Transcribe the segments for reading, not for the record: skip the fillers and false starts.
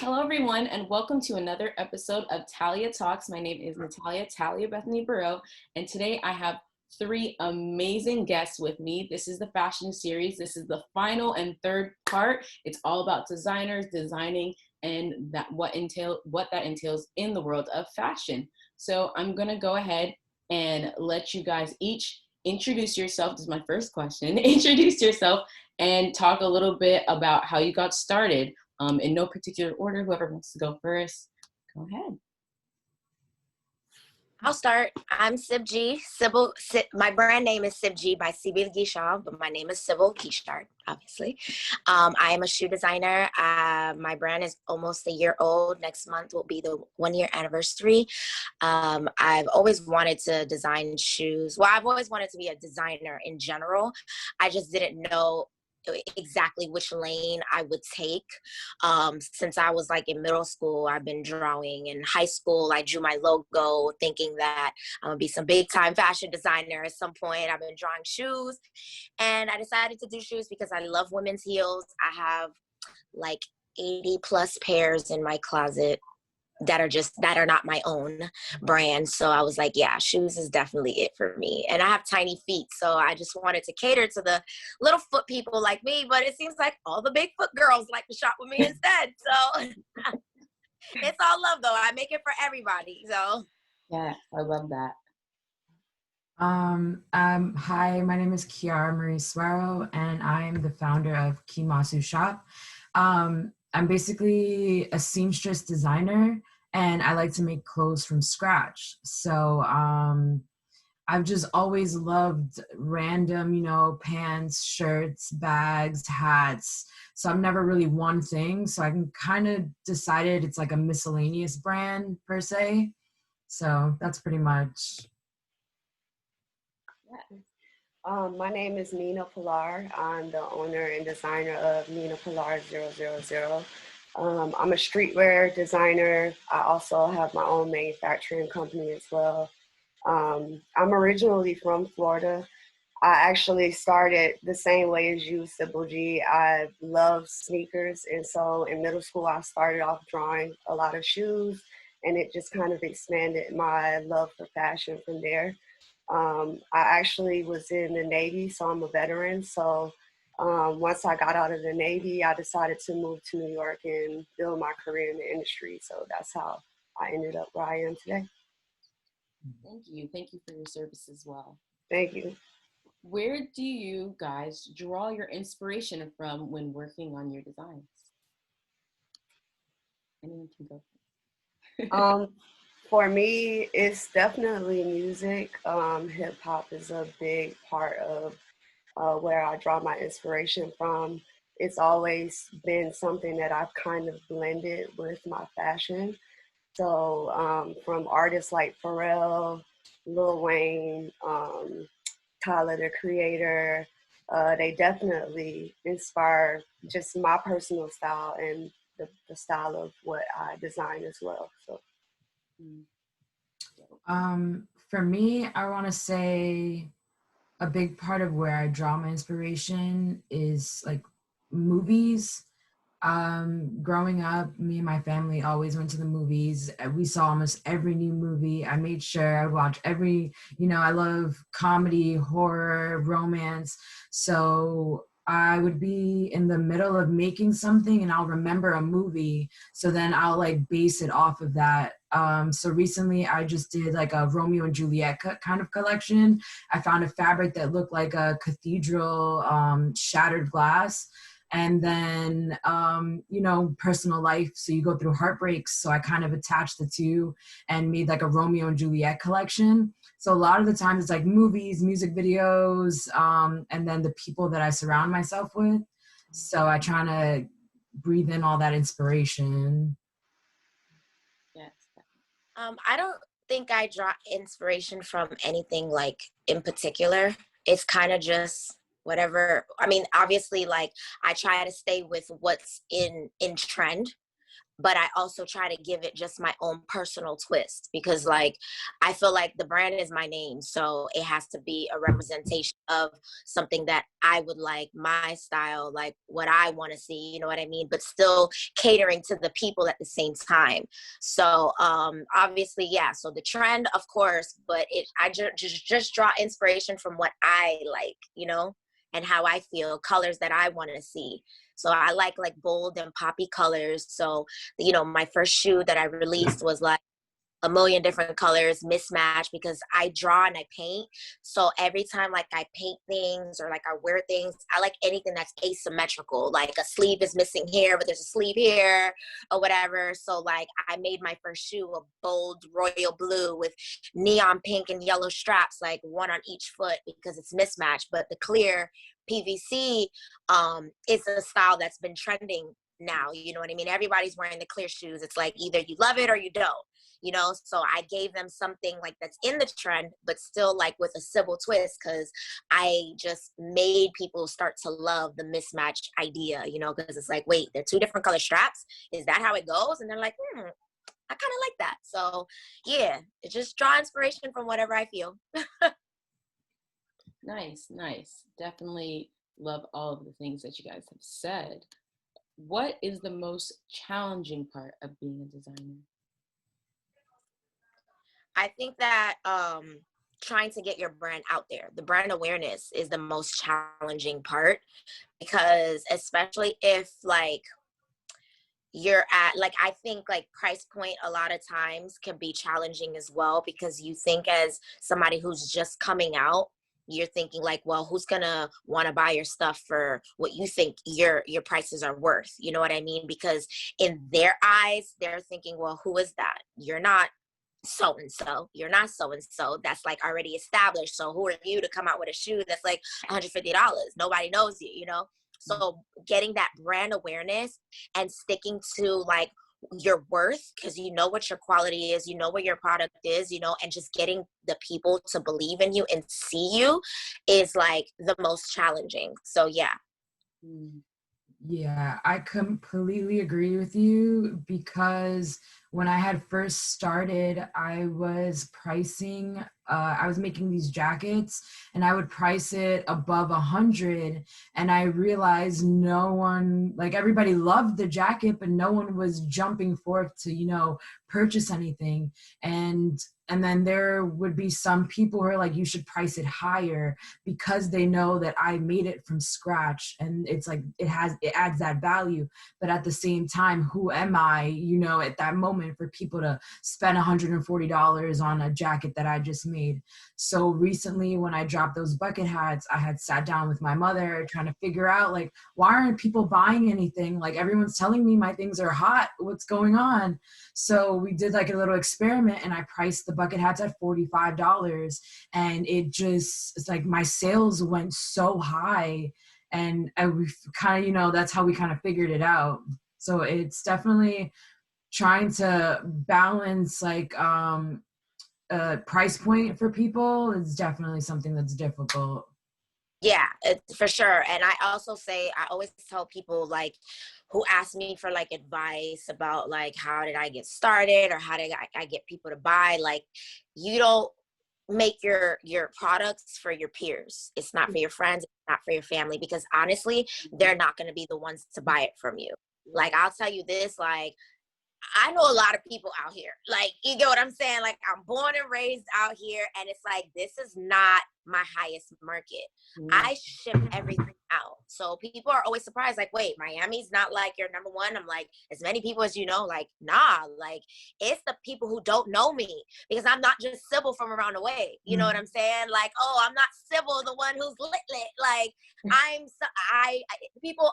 Hello, everyone, and welcome to another episode of Talia Talks. My name is Natalia, Talia Bethany Barreau, and today I have three amazing guests with me. This is the fashion series. This is the final and third part. It's all about designers, designing, and what that entails in the world of fashion. So I'm gonna go ahead and let you guys each introduce yourself. This is my first question. Introduce yourself and talk a little bit about how you got started. In no particular order, whoever wants to go first, go ahead. I'll start. I'm SybG. My brand name is SybG by Sybille Guichard, but my name is Sybille Guichard, obviously. I am a shoe designer. My brand is almost a year old. Next month will be the 1-year anniversary. I've always wanted to design shoes. Well, I've always wanted to be a designer in general. I just didn't know exactly which lane I would take. Since I was like in middle school, I've been drawing. In high school, I drew my logo thinking that I'm gonna be some big time fashion designer at some point. I've been drawing shoes, and I decided to do shoes because I love women's heels. I have like 80 plus pairs in my closet that are not my own brand. So I was like, yeah, shoes is definitely it for me. And I have tiny feet, so I just wanted to cater to the little foot people like me, but it seems like all the big foot girls like to shop with me instead. So it's all love though. I make it for everybody. So yeah, I love that. Hi, my name is Kiara Marie Suero, and I'm the founder of KimasuShop. I'm basically a seamstress designer, and I like to make clothes from scratch. So I've just always loved random, pants, shirts, bags, hats. So I'm never really one thing. So I can kind of decided it's like a miscellaneous brand per se. So that's pretty much. My name is Nina Pilár. I'm the owner and designer of Nina Pilár 000. I'm a streetwear designer. I also have my own manufacturing company as well. I'm originally from Florida. I actually started the same way as you, Sybille G. I love sneakers, and so in middle school I started off drawing a lot of shoes, and it just kind of expanded my love for fashion from there. I actually was in the Navy, so I'm a veteran. So once I got out of the Navy, I decided to move to New York and build my career in the industry. So that's how I ended up where I am today. Thank you. Thank you for your service as well. Thank you. Where do you guys draw your inspiration from when working on your designs? Anyone can go. For me, it's definitely music. Hip hop is a big part of where I draw my inspiration from. It's always been something that I've kind of blended with my fashion. So from artists like Pharrell, Lil Wayne, Tyler the Creator, they definitely inspire just my personal style and the style of what I design as well. So. For me, I want to say a big part of where I draw my inspiration is like movies. Growing up, me and my family always went to the movies. We saw almost every new movie. I made sure I would watch every, I love comedy, horror, romance. So I would be in the middle of making something and I'll remember a movie. So then I'll like base it off of that. So recently I just did like a Romeo and Juliet kind of collection. I found a fabric that looked like a cathedral, shattered glass. And then, personal life. So you go through heartbreaks. So I kind of attached the two and made like a Romeo and Juliet collection. So a lot of the times it's like movies, music videos, and then the people that I surround myself with. So I try to breathe in all that inspiration. Yes. I don't think I draw inspiration from anything like in particular. It's kind of just whatever. I mean, obviously, like I try to stay with what's in trend, but I also try to give it just my own personal twist, because like I feel like the brand is my name, so it has to be a representation of something that I would like, my style, like what I want to see, you know what I mean, but still catering to the people at the same time. So obviously, yeah, so the trend, of course, but I just draw inspiration from what I like, you know, and how I feel, colors that I want to see. So I like bold and poppy colors. So, you know, my first shoe that I released was like a million different colors mismatched, because I draw and I paint. So every time like I paint things or like I wear things, I like anything that's asymmetrical. Like a sleeve is missing here, but there's a sleeve here or whatever. So like I made my first shoe a bold royal blue with neon pink and yellow straps, like one on each foot, because it's mismatched. But the clear PVC is a style that's been trending now. You know what I mean? Everybody's wearing the clear shoes. It's like either you love it or you don't. You know, so I gave them something like that's in the trend, but still like with a Sybille twist, because I just made people start to love the mismatched idea, you know, because it's like, wait, they're two different color straps. Is that how it goes? And they're like, I kind of like that. So yeah, it just draw inspiration from whatever I feel. Nice, nice. Definitely love all of the things that you guys have said. What is the most challenging part of being a designer? I think that trying to get your brand out there, the brand awareness is the most challenging part, because especially if like you're at, like, I think like price point a lot of times can be challenging as well, because you think as somebody who's just coming out, you're thinking like, well, who's gonna want to buy your stuff for what you think your prices are worth, you know what I mean? Because in their eyes, they're thinking, well, who is that? You're not so and so, you're not so and so, that's like already established, so who are you to come out with a shoe that's like $150? Nobody knows you, you know. So getting that brand awareness and sticking to like your worth, because you know what your quality is, you know what your product is, you know, and just getting the people to believe in you and see you is like the most challenging. So yeah. Yeah, I completely agree with you, because when I had first started, I was pricing, I was making these jackets and I would price it above 100, and I realized no one, like everybody loved the jacket, but no one was jumping forth to, you know, purchase anything. And then there would be some people who are like, you should price it higher, because they know that I made it from scratch, and it's like it adds that value. But at the same time, who am I, you know, at that moment for people to spend $140 on a jacket that I just made? So recently when I dropped those bucket hats, I had sat down with my mother trying to figure out like, why aren't people buying anything? Like everyone's telling me my things are hot. What's going on? So we did like a little experiment, and I priced the bucket hats at $45, and it's like my sales went so high, and we kind of, you know, that's how we kind of figured it out. So it's definitely trying to balance like price point for people is definitely something that's difficult. Yeah, it's for sure. And I also say, I always tell people like who ask me for like advice about like how did I get started or how did I get people to buy, like you don't make your products for your peers. It's not for your friends, it's not for your family, because honestly, they're not going to be the ones to buy it from you. Like I'll tell you this, like I know a lot of people out here. Like, you get what I'm saying? Like, I'm born and raised out here, and it's like, this is not my highest market. I ship everything out. So people are always surprised, like, wait, Miami's not like your number one? I'm like, as many people as you know, like, nah, like, it's the people who don't know me, because I'm not just Sybille from around the way. You know what I'm saying? Like, oh, I'm not Sybille, the one who's lit. Like,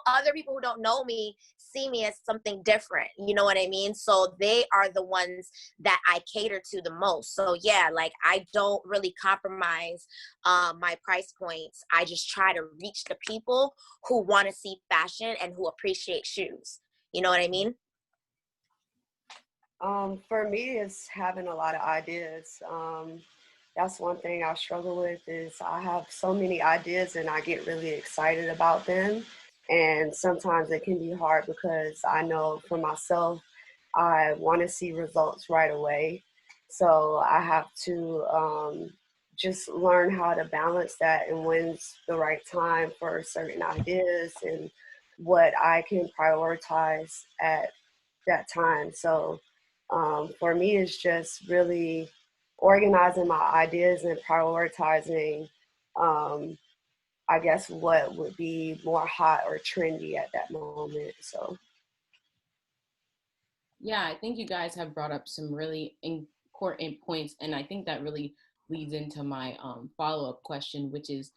other people who don't know me see me as something different. You know what I mean? So they are the ones that I cater to the most. So yeah, like I don't really compromise my price points. I just try to reach the people who want to see fashion and who appreciate shoes. You know what I mean? For me, it's having a lot of ideas. That's one thing I struggle with, is I have so many ideas and I get really excited about them. And sometimes it can be hard because I know for myself, I want to see results right away. So I have to just learn how to balance that and when's the right time for certain ideas and what I can prioritize at that time. So for me, it's just really organizing my ideas and prioritizing, I guess, what would be more hot or trendy at that moment. So. Yeah, I think you guys have brought up some really important points, and I think that really leads into my follow-up question, which is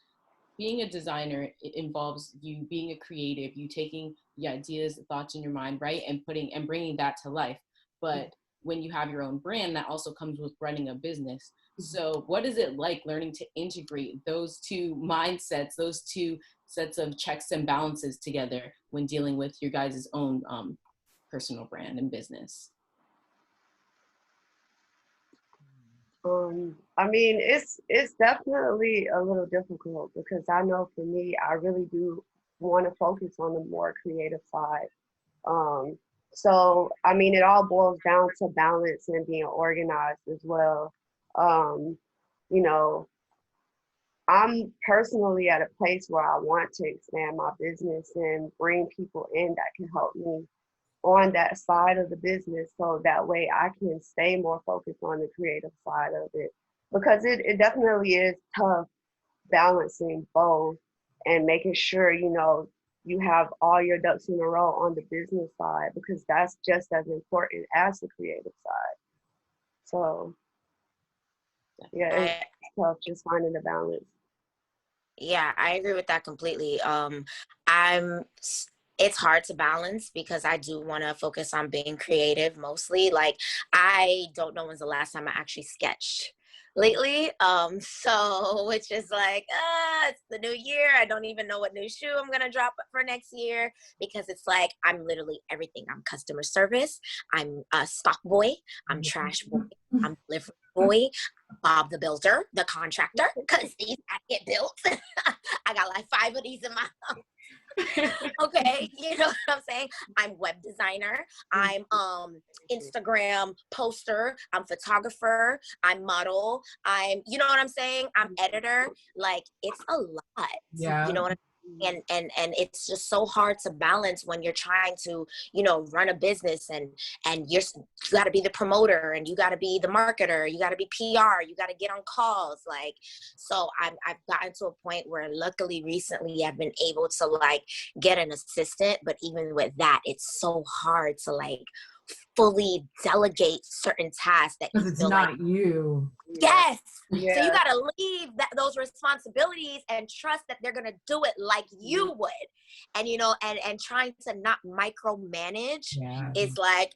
being a designer, it involves you being a creative, you taking the ideas, the thoughts in your mind, right, and putting and bringing that to life. But when you have your own brand, that also comes with running a business. So what is it like learning to integrate those two mindsets, those two sets of checks and balances together when dealing with your guys' own personal brand and business? I mean, it's definitely a little difficult because I know for me, I really do want to focus on the more creative side. Um, so I mean, it all boils down to balance and being organized as well. Um, you know, I'm personally at a place where I want to expand my business and bring people in that can help me on that side of the business so that way I can stay more focused on the creative side of it because it definitely is tough balancing both and making sure you have all your ducks in a row on the business side because that's just as important as the creative side. So yeah, it's tough just finding the balance. Yeah, I agree with that completely. I'm it's hard to balance because I do want to focus on being creative mostly. Like, I don't know when's the last time I actually sketched lately. So which is like, it's the new year. I don't even know what new shoe I'm gonna drop for next year because it's like I'm literally everything. I'm customer service, I'm a stock boy, I'm trash boy, I'm delivery boy, Bob the builder, the contractor, because these I get built. I got like 5 of these in my house. Okay, you know what I'm saying? I'm web designer, I'm Instagram poster, I'm photographer, I'm model, I'm, you know what I'm saying? I'm editor. Like, it's a lot. Yeah. You know what I'm saying? And it's just so hard to balance when you're trying to, run a business and you got to be the promoter and you got to be the marketer, you got to be PR, you got to get on calls. Like, so I've gotten to a point where luckily recently I've been able to like get an assistant, but even with that, it's so hard to like fully delegate certain tasks that you Because it's feel not like you. yes. Yeah. So you got to leave those responsibilities and trust that they're going to do it like you would. And, and trying to not micromanage is like,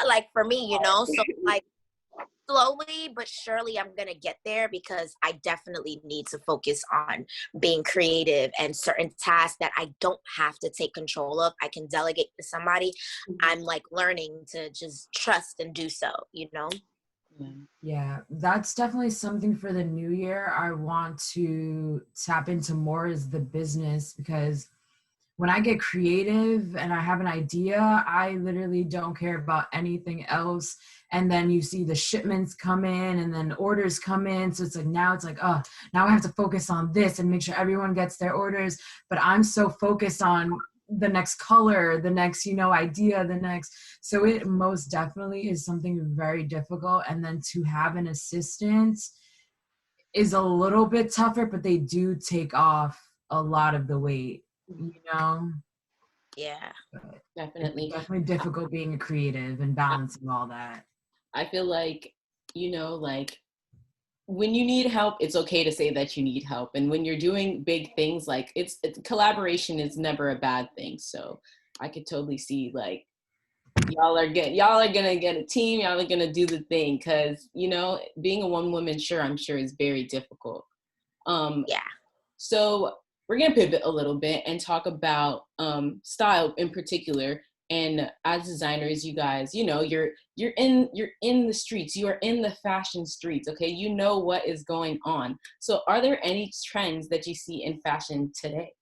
like for me, so like slowly but surely I'm going to get there because I definitely need to focus on being creative and certain tasks that I don't have to take control of. I can delegate to somebody. I'm like learning to just trust and do so, Yeah, that's definitely something for the new year. I want to tap into more is the business because when I get creative and I have an idea, I literally don't care about anything else. And then you see the shipments come in and then orders come in. So it's like, now I have to focus on this and make sure everyone gets their orders. But I'm so focused on the next color, the next, idea, so it most definitely is something very difficult. And then to have an assistant is a little bit tougher, but they do take off a lot of the weight, Yeah. Definitely. It's definitely difficult being a creative and balancing all that. I feel like, like when you need help, it's okay to say that you need help. And when you're doing big things, like it's collaboration is never a bad thing. So I could totally see like y'all are gonna get a team, y'all are gonna do the thing. Cause being a one woman I'm sure is very difficult. Yeah. So we're gonna pivot a little bit and talk about style in particular. And as designers, you guys, you're in the streets, you are in the fashion streets, okay? You know what is going on. So are there any trends that you see in fashion today?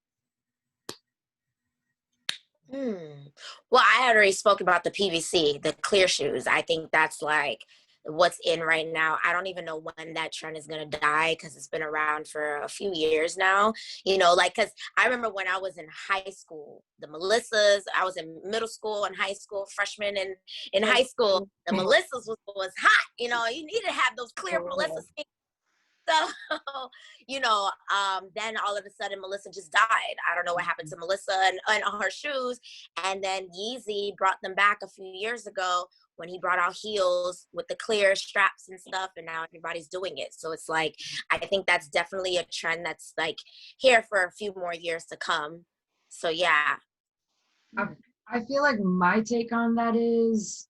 Well, I had already spoke about the PVC, the clear shoes. I think that's like what's in right now. I don't even know when that trend is going to die because it's been around for a few years now. You know, like, because I remember when I was in high school, the Melissas, I was in middle school and high school, freshman and in high school, the Melissas was hot. You know, you need to have those clear Melissa sneakers. So, then all of a sudden Melissa just died. I don't know what happened to Melissa and her shoes. And then Yeezy brought them back a few years ago when he brought out heels with the clear straps and stuff. And now everybody's doing it. So it's like, I think that's definitely a trend that's like here for a few more years to come. So yeah. I feel like my take on that is,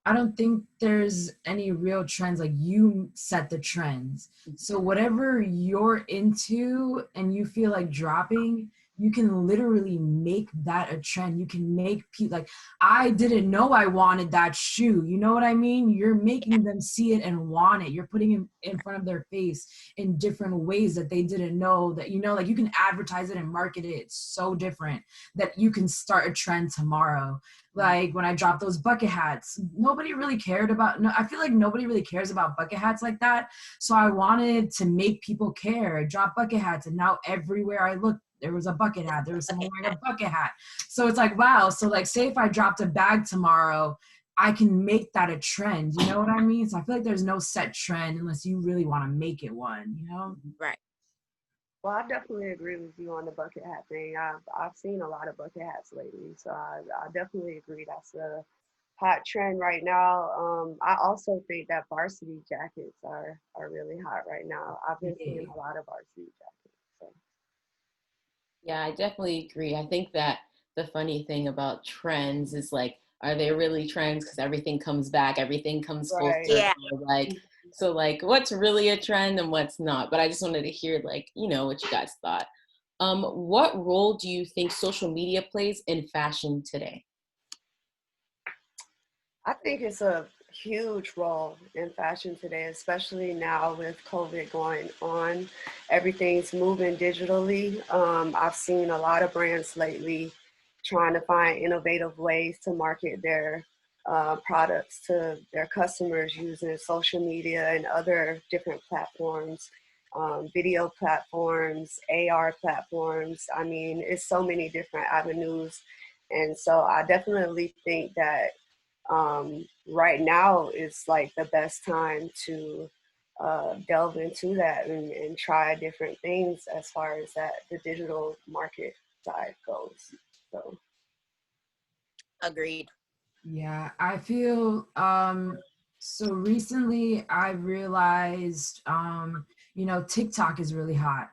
I don't think there's any real trends. Like, you set the trends. So whatever you're into and you feel like dropping, you can literally make that a trend. You can make people like, I didn't know I wanted that shoe. You know what I mean? You're making them see it and want it. You're putting it in front of their face in different ways that they didn't know that, you know, like you can advertise it and market it. It's so different that you can start a trend tomorrow. Like when I dropped those bucket hats, nobody really cared about, I feel like nobody really cares about bucket hats like that. So I wanted to make people care. I dropped bucket hats and now everywhere I look, there was a bucket hat. There was someone wearing a bucket hat. So it's like, wow. So like, say if I dropped a bag tomorrow, I can make that a trend. You know what I mean? So I feel like there's no set trend unless you really want to make it one, you know? Right. Well, I definitely agree with you on the bucket hat thing. I've seen a lot of bucket hats lately, so I definitely agree that's a hot trend right now. I also think that varsity jackets are really hot right now. I've been seeing a lot of varsity jackets. So. Yeah, I definitely agree. I think that the funny thing about trends is like, are they really trends? Because everything comes back, everything comes full Right. circle. Yeah. Like, so like, what's really a trend and what's not? But I just wanted to hear like, you know, what you guys thought. What role do you think social media plays in fashion today? I think it's a huge role in fashion today, especially now with COVID going on. Everything's moving digitally. I've seen a lot of brands lately trying to find innovative ways to market their products to their customers using social media and other different platforms, video platforms, AR platforms. I mean, it's so many different avenues. And so I definitely think that right now is like the best time to delve into that and try different things as far as that the digital market side goes. So Agreed. Yeah, I feel so recently I realized you know, TikTok is really hot.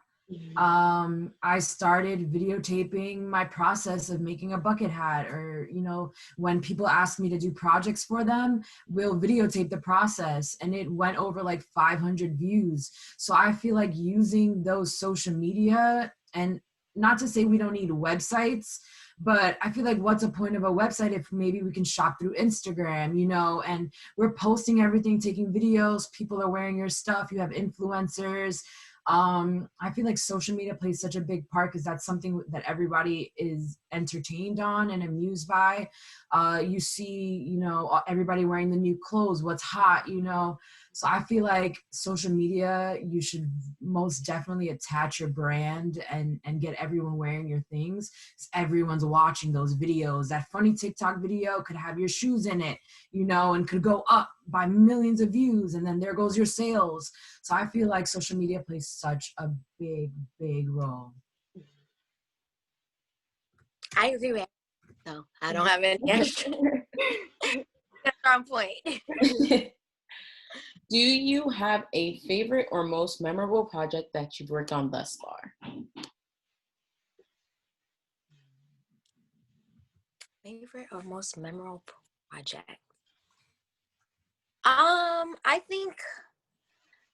I started videotaping my process of making a bucket hat, or, you know, when people ask me to do projects for them, we'll videotape the process, and it went over like 500 views. So I feel like using those social media, and not to say we don't need websites, but I feel like what's the point of a website if maybe we can shop through Instagram, you know, and we're posting everything, taking videos, people are wearing your stuff, you have influencers. I feel like social media plays such a big part because that's something that everybody is entertained on and amused by. You see, you know, everybody wearing the new clothes, what's hot, you know. So I feel like social media, you should most definitely attach your brand and get everyone wearing your things. Everyone's watching those videos. That funny TikTok video could have your shoes in it, you know, and could go up by millions of views, and then there goes your sales. So I feel like social media plays such a big, big role. I agree with that. So I don't have any extra. That's on point. Do you have a favorite or most memorable project that you've worked on thus far? Favorite or most memorable project? I think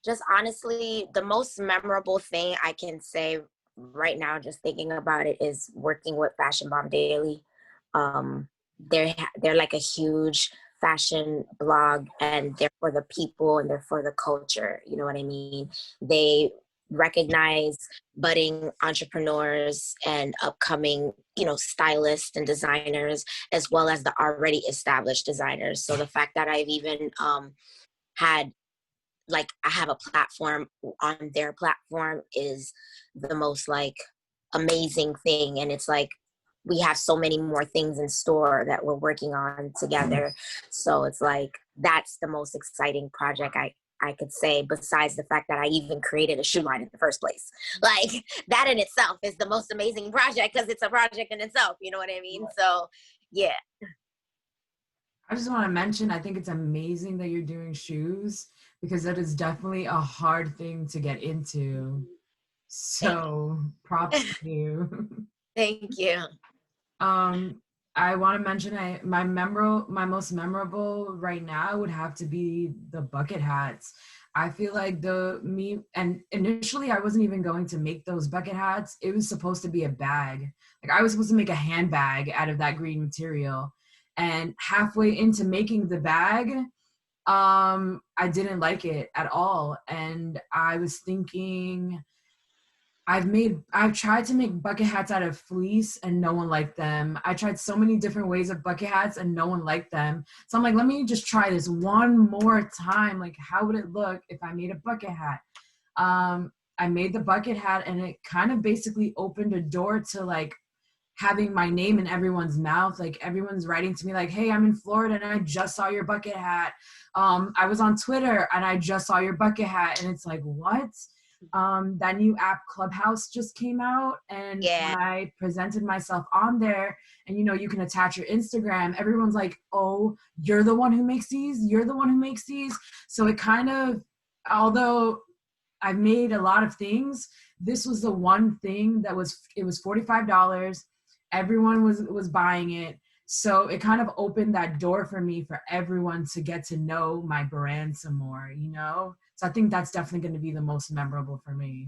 just honestly, the most memorable thing I can say right now, just thinking about it, is working with Fashion Bomb Daily. They're like a huge fashion blog, and they're for the people and they're for the culture. You know what I mean? They recognize budding entrepreneurs and upcoming, you know, stylists and designers, as well as the already established designers. So the fact that I've even had, like, I have a platform on their platform is the most like amazing thing. And it's like, we have so many more things in store that we're working on together. So it's like, that's the most exciting project I could say, besides the fact that I even created a shoe line in the first place. Like, that in itself is the most amazing project, because it's a project in itself, you know what I mean? So yeah. I just want to mention, I think it's amazing that you're doing shoes, because that is definitely a hard thing to get into. So props to you. Thank you. I want to mention my most memorable right now would have to be the bucket hats. I feel like and initially I wasn't even going to make those bucket hats. It was supposed to be a bag. Like, I was supposed to make a handbag out of that green material. And halfway into making the bag, I didn't like it at all. And I was thinking, I've tried to make bucket hats out of fleece and no one liked them. I tried so many different ways of bucket hats and no one liked them. So I'm like, let me just try this one more time. Like, how would it look if I made a bucket hat? I made the bucket hat, and it kind of basically opened a door to like having my name in everyone's mouth. Like, everyone's writing to me like, hey, I'm in Florida and I just saw your bucket hat. I was on Twitter and I just saw your bucket hat. And it's like, what? That new app Clubhouse just came out, and when I presented myself on there, and you know, you can attach your Instagram, everyone's like, oh, you're the one who makes these, so it kind of, although I've made a lot of things, this was the one thing that was $45. Everyone was buying it, so it kind of opened that door for me, for everyone to get to know my brand some more, you know? So I think that's definitely going to be the most memorable for me.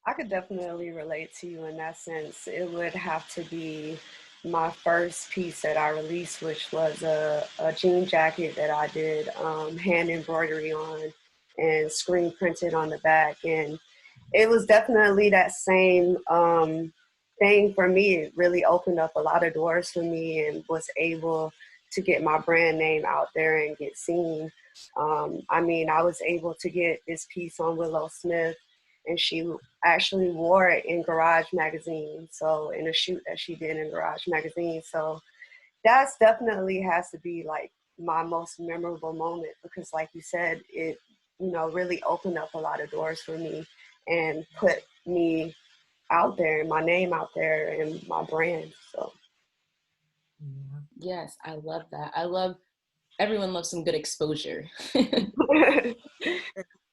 I could definitely relate to you in that sense. It would have to be my first piece that I released, which was a jean jacket that I did hand embroidery on and screen printed on the back. And it was definitely that same thing for me. It really opened up a lot of doors for me and was able to get my brand name out there and get seen. I mean, I was able to get this piece on Willow Smith, and she actually wore it in Garage Magazine. So in a shoot that she did in Garage Magazine. So that's definitely has to be like my most memorable moment, because like you said, it, you know, really opened up a lot of doors for me and put me out there, my name out there, and my brand. So yes, I love that. Everyone loves some good exposure.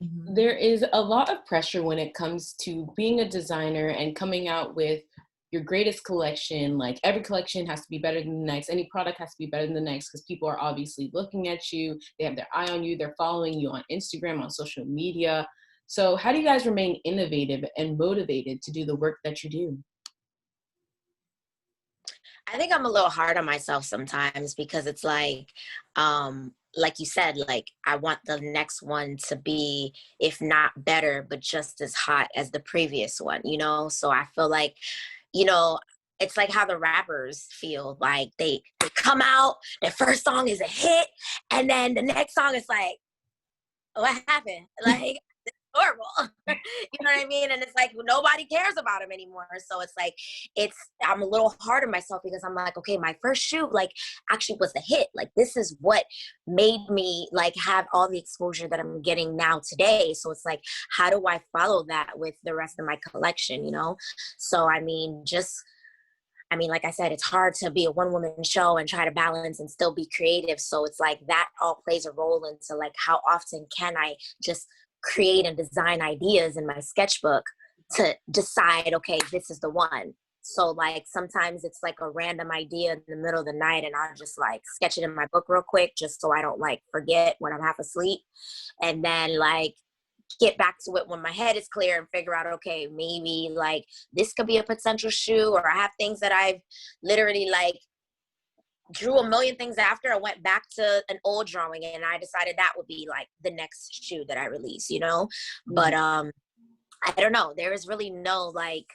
There is a lot of pressure when it comes to being a designer and coming out with your greatest collection. Like, every collection has to be better than the next. Any product has to be better than the next, because people are obviously looking at you. They have their eye on you. They're following you on Instagram, on social media. So how do you guys remain innovative and motivated to do the work that you do? I think I'm a little hard on myself sometimes, because it's like you said, like, I want the next one to be, if not better, but just as hot as the previous one, you know? So I feel like, you know, it's like how the rappers feel. Like, they come out, their first song is a hit, and then the next song is like, what happened? Like, horrible. You know what I mean? And it's like, nobody cares about him anymore. So it's like, I'm a little hard on myself, because I'm like, okay, my first shoot like actually was a hit. Like, this is what made me like have all the exposure that I'm getting now today. So it's like, how do I follow that with the rest of my collection, you know? So I mean, like I said, it's hard to be a one-woman show and try to balance and still be creative. So it's like, that all plays a role into like, how often can I just create and design ideas in my sketchbook to decide, okay, this is the one. So like, sometimes it's like a random idea in the middle of the night, and I'll just like sketch it in my book real quick, just so I don't like forget when I'm half asleep, and then like get back to it when my head is clear and figure out, okay, maybe like this could be a potential shoe. Or I have things that I've literally like drew a million things after. I went back to an old drawing and I decided that would be like the next shoe that I release, you know? But I don't know. There is really no like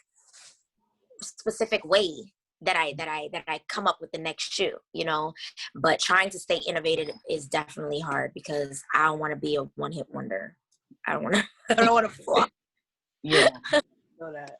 specific way that I come up with the next shoe, you know. But trying to stay innovative is definitely hard because I don't want to be a one-hit wonder. I don't want to. I don't want to flop. Yeah. Know that.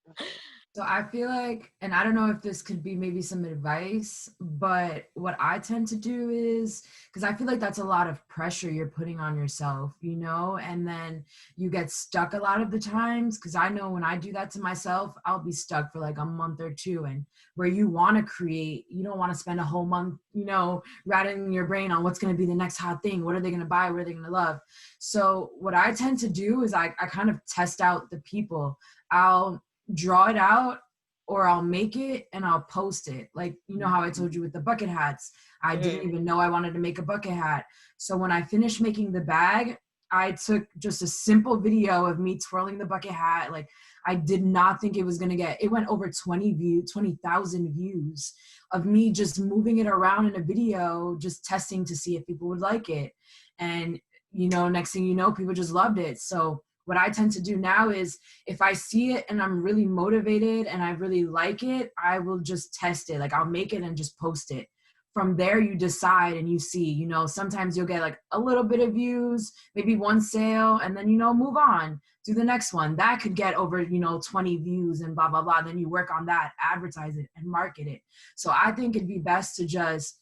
Okay. So I feel like, and I don't know if this could be maybe some advice, but what I tend to do is, because I feel like that's a lot of pressure you're putting on yourself, you know, and then you get stuck a lot of the times. Because I know when I do that to myself, I'll be stuck for like a month or two. And where you want to create, you don't want to spend a whole month, you know, rattling your brain on what's going to be the next hot thing. What are they going to buy? What are they going to love? So what I tend to do is I kind of test out the people. I'll draw it out, or I'll make it and I'll post it. Like, you know how I told you with the bucket hats, I didn't even know I wanted to make a bucket hat. So when I finished making the bag, I took just a simple video of me twirling the bucket hat. Like, I did not think it was going to get, it went over 20,000 views of me just moving it around in a video, just testing to see if people would like it. And, you know, next thing you know, people just loved it. So what I tend to do now is if I see it and I'm really motivated and I really like it, I will just test it. Like, I'll make it and just post it. From there, you decide and you see, you know, sometimes you'll get like a little bit of views, maybe one sale, and then, you know, move on, do the next one. That could get over, you know, 20 views and blah, blah, blah. Then you work on that, advertise it and market it. So I think it'd be best to just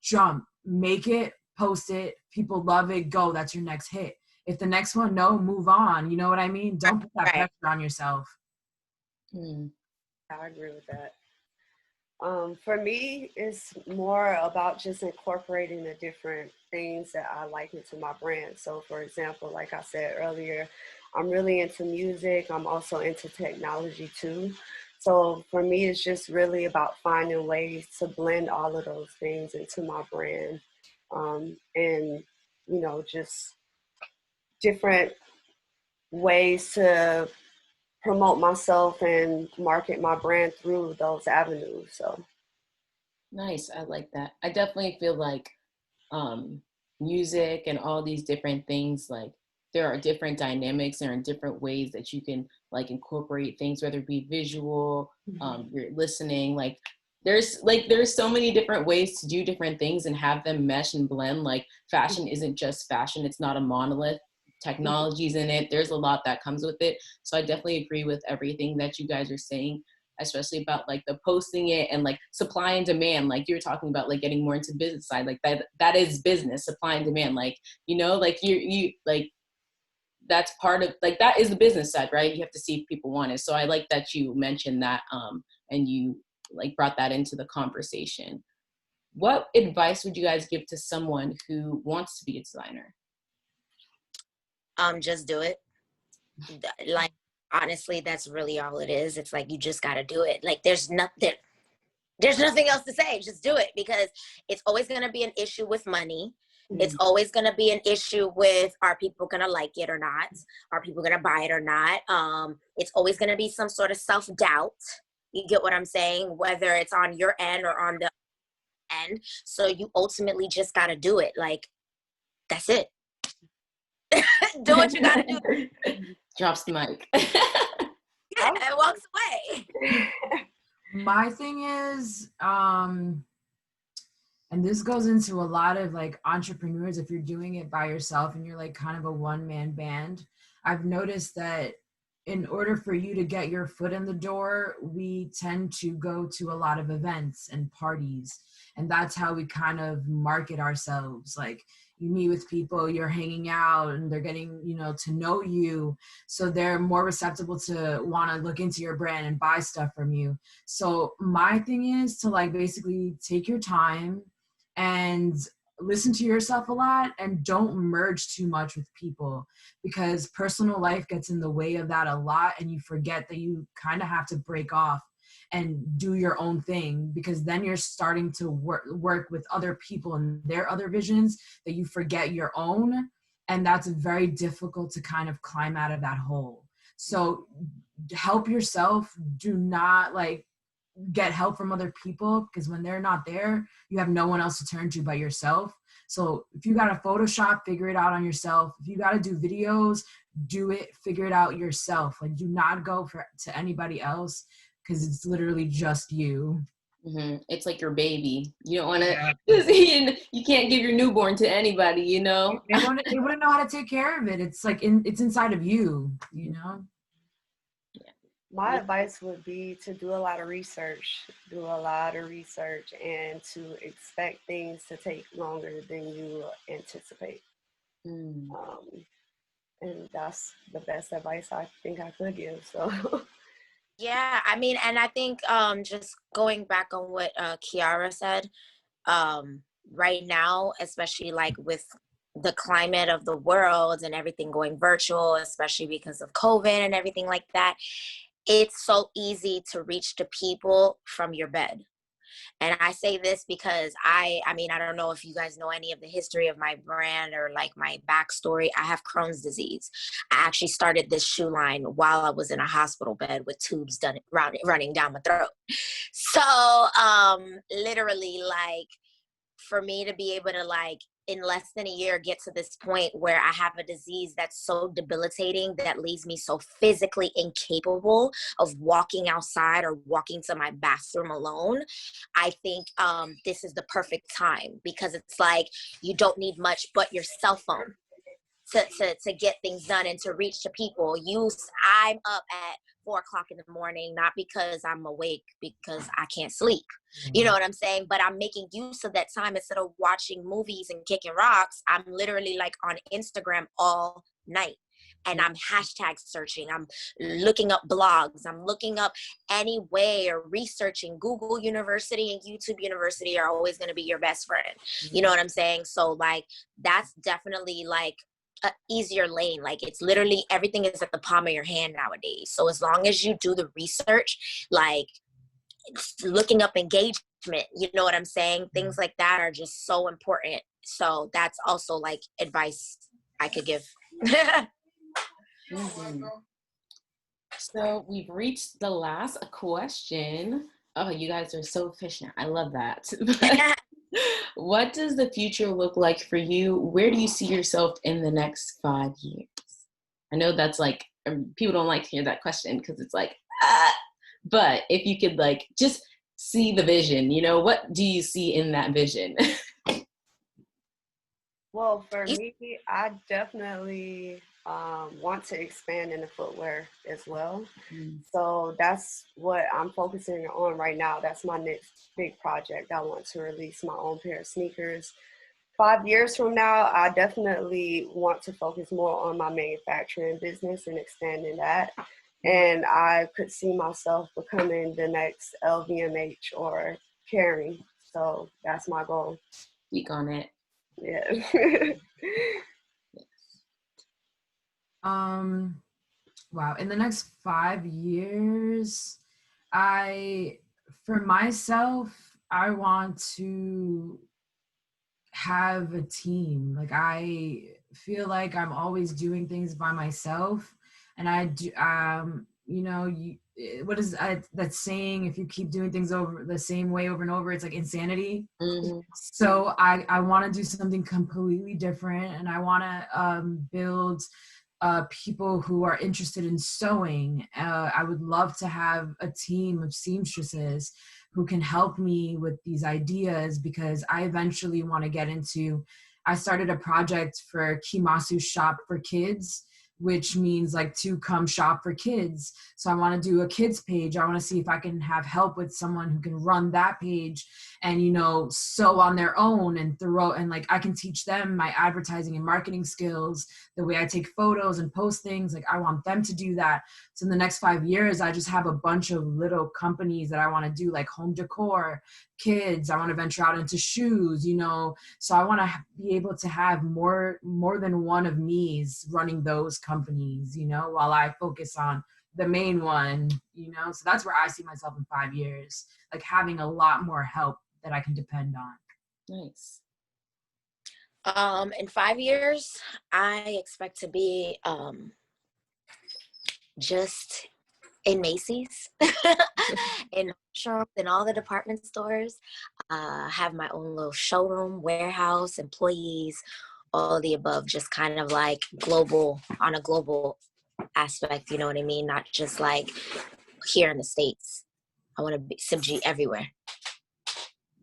jump, make it, post it. People love it. Go. That's your next hit. If the next one, no, move on. You know what I mean? Don't put that pressure on yourself. I agree with that. For me, it's more about just incorporating the different things that I like into my brand. So for example, like I said earlier, I'm really into music. I'm also into technology too. So for me, it's just really about finding ways to blend all of those things into my brand. And, you know, just different ways to promote myself and market my brand through those avenues. So Nice. I like that. I definitely feel like music and all these different things, like there are different dynamics and different ways that you can like incorporate things, whether it be visual, you're listening, like there's so many different ways to do different things and have them mesh and blend. Like fashion isn't just fashion. It's not a monolith. Technology's in it. There's a lot that comes with it. So I definitely agree with everything that you guys are saying, especially about like the posting it and like supply and demand. Like you were talking about like getting more into business side, like that is business, supply and demand. Like, you know, like you like that's part of like that is the business side, right? You have to see if people want it. So I like that you mentioned that and you like brought that into the conversation. What advice would you guys give to someone who wants to be a designer? Just do it. Like, honestly, that's really all it is. It's like, you just got to do it. Like, there's nothing else to say. Just do it, because it's always going to be an issue with money. It's always going to be an issue with, are people going to like it or not? Are people going to buy it or not? It's always going to be some sort of self-doubt. You get what I'm saying? Whether it's on your end or on the end. So you ultimately just got to do it. Like, that's it. Do what you gotta do. Drops the mic. Yeah, and walks away. My thing is, and this goes into a lot of like entrepreneurs, if you're doing it by yourself and you're like kind of a one-man band, I've noticed that in order for you to get your foot in the door, we tend to go to a lot of events and parties. And that's how we kind of market ourselves. Like, you meet with people, you're hanging out, and they're getting, you know, to know you. So they're more receptive to want to look into your brand and buy stuff from you. So my thing is to like basically take your time and listen to yourself a lot, and don't merge too much with people, because personal life gets in the way of that a lot, and you forget that you kind of have to break off and do your own thing, because then you're starting to work with other people and their other visions that you forget your own, and that's very difficult to kind of climb out of that hole. So help yourself. Do not like get help from other people, because when they're not there, you have no one else to turn to but yourself. So if you got to Photoshop, figure it out on yourself. If you got to do videos, do it, figure it out yourself. Like, do not go to anybody else, because it's literally just you. It's like your baby. You don't want to, you can't give your newborn to anybody, you know? They wouldn't know how to take care of it. It's like, it's inside of you, you know? My advice would be to do a lot of research, and to expect things to take longer than you anticipate. And that's the best advice I think I could give. So. Yeah, I mean, and I think just going back on what Kiara said, right now, especially like with the climate of the world and everything going virtual, especially because of COVID and everything like that, it's so easy to reach the people from your bed. And I say this because I mean, I don't know if you guys know any of the history of my brand or like my backstory. I have Crohn's disease. I actually started this shoe line while I was in a hospital bed with tubes running down my throat. So literally, like, for me to be able to, like, in less than a year get to this point where I have a disease that's so debilitating that leaves me so physically incapable of walking outside or walking to my bathroom alone, I think this is the perfect time, because it's like you don't need much but your cell phone to get things done and to reach the people. I'm up at 4:00 in the morning, not because I'm awake, because I can't sleep. You know what I'm saying? But I'm making use of that time. Instead of watching movies and kicking rocks, I'm literally like on Instagram all night. And I'm hashtag searching. I'm looking up blogs. I'm looking up any way, or researching. Google University and YouTube University are always going to be your best friend. You know what I'm saying? So like, that's definitely like a easier lane. Like, it's literally everything is at the palm of your hand nowadays. So as long as you do the research, like looking up engagement, you know what I'm saying? Things like that are just so important. So that's also like advice I could give. So we've reached the last question. Oh, you guys are so efficient. I love that. What does the future look like for you? Where do you see yourself in the next 5 years? I know that's like, people don't like to hear that question because it's like, but if you could like just see the vision, you know, what do you see in that vision? Well, for me, I definitely want to expand in the footwear as well. So that's what I'm focusing on right now. That's my next big project. I want to release my own pair of sneakers. 5 years from now, I definitely want to focus more on my manufacturing business and expanding that. And I could see myself becoming the next LVMH or Kering. So that's my goal. Speak on it. Yeah. Wow. In the next 5 years, for myself, I want to have a team. Like, I feel like I'm always doing things by myself, and I do, you know, what is that saying? If you keep doing things over the same way over and over, it's like insanity. So I want to do something completely different, and I want to build people who are interested in sewing. I would love to have a team of seamstresses who can help me with these ideas, because I eventually want to get into, I started a project for KimasuShop for kids, which means like to come shop for kids. So I want to do a kids page. I want to see if I can have help with someone who can run that page and, you know, sew on their own and like I can teach them my advertising and marketing skills, the way I take photos and post things. Like, I want them to do that. So in the next 5 years, I just have a bunch of little companies that I want to do, like home decor, kids. I want to venture out into shoes, you know. So I want to be able to have more than one of me's running those companies, you know, while I focus on the main one, you know. So that's where I see myself in 5 years, like having a lot more help that I can depend on. Nice. In 5 years, I expect to be just in Macy's, in Nordstrom, in all the department stores. Have my own little showroom, warehouse, employees, all of the above, just kind of like global, on a global aspect, you know what I mean? Not just like here in the States. I want to be SybG everywhere.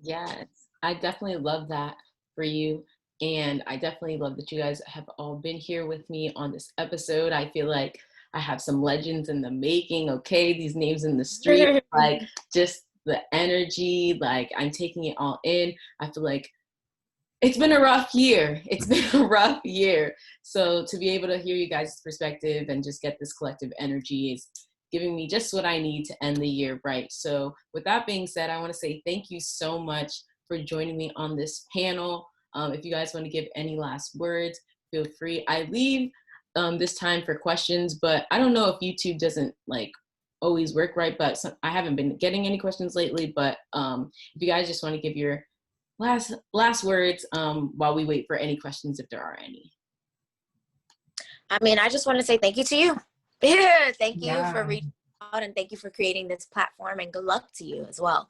Yes, I definitely love that for you. And I definitely love that you guys have all been here with me on this episode. I feel like I have some legends in the making, okay? These names in the street, like just the energy, like I'm taking it all in. I feel like it's been a rough year. It's been a rough year. So to be able to hear you guys' perspective and just get this collective energy is giving me just what I need to end the year right. So with that being said, I want to say thank you so much for joining me on this panel. If you guys want to give any last words, feel free. I leave this time for questions, but I don't know if YouTube doesn't like always work right, but I haven't been getting any questions lately, but if you guys just want to give your last words while we wait for any questions, if there are any. I mean, I just want to say thank you to you. Thank you for Yeah. reaching out, and thank you for creating this platform, and good luck to you as well.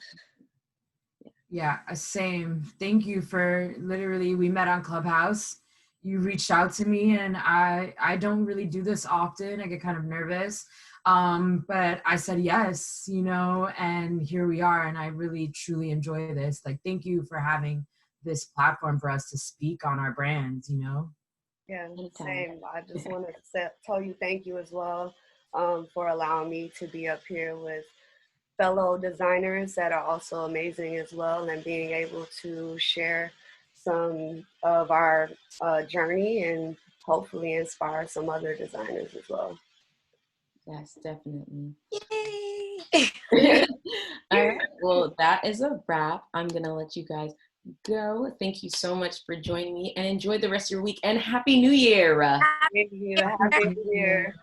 Yeah, same. Thank you for literally, we met on Clubhouse. You reached out to me, and I don't really do this often. I get kind of nervous. But I said yes, you know, and here we are, and I really truly enjoy this. Like, thank you for having this platform for us to speak on our brands, you know? Yeah, Anytime. same. I just want to tell you thank you as well for allowing me to be up here with fellow designers that are also amazing as well, and being able to share some of our journey and hopefully inspire some other designers as well. Yes, definitely. Yay! All right, well, that is a wrap. I'm gonna let you guys go. Thank you so much for joining me, and enjoy the rest of your week, and Happy New Year. Thank you. Happy New Year.